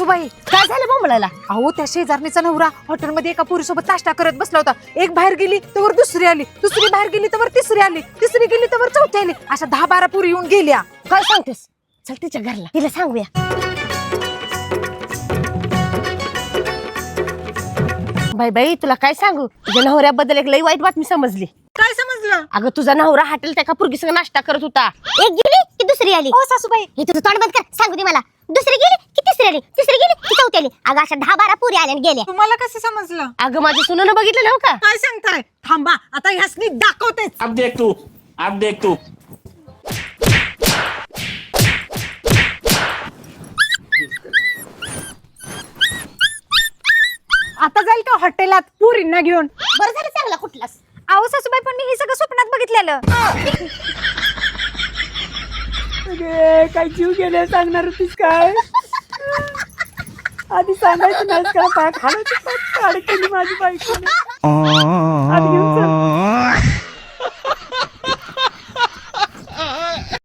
सासूबाई काय झालं बोंबलायला? अहो त्या शेजारणीचा नवरा हॉटेलमध्ये एका पुरीसोबत नाश्ता करत बसला होता. एक बाहेर गेली तर दुसरी आली, दुसरी बाहेर गेली तर तिसरी आली, तिसरी गेली तर चौथी आली. अशा 10-12 पुरी येऊन गेल्या. काय सांगतेस? चल तिच्या घरला, तिला सांगूया. बाई बाई तुला काय सांगू, तुझ्या नवऱ्याबद्दल एक लई वाईट बातमी समजली. काय समजलं? अगं तुझा नवरा हॉटेल त्या पुरगी संग नाश्ता करत होता. एक गेली की दुसरी आली. हो सासूबाई, हे तुझं तोंड बंद कर, सांगू दे मला. दुसरी गेली की तिसरी आली, तिसरी गेली की चौथी आली. अगं अशा 10-12 पुरी आल्या आणि गेल्या. तुम्हाला कसं समजलं? अगं माझ्या सुनानं बघितलं नव्ह का? काय सांगताय? थांबा, आता ह्यासनी दाखवतेच. अब देख तू, अब देख तू. आता जाईल का हॉटेलात पुरींना घेऊन? बरं झालं चांगला कुठलास. अहो सासूबाई, पण मी हे सगळं स्वप्नात बघितलेलं. काय जीव गेले सांगणार होतीस काय? आधी सांगायचं नाहीस का? पाय खाण्याची पाय केली माझी बायकोने. आधी येऊन सांग.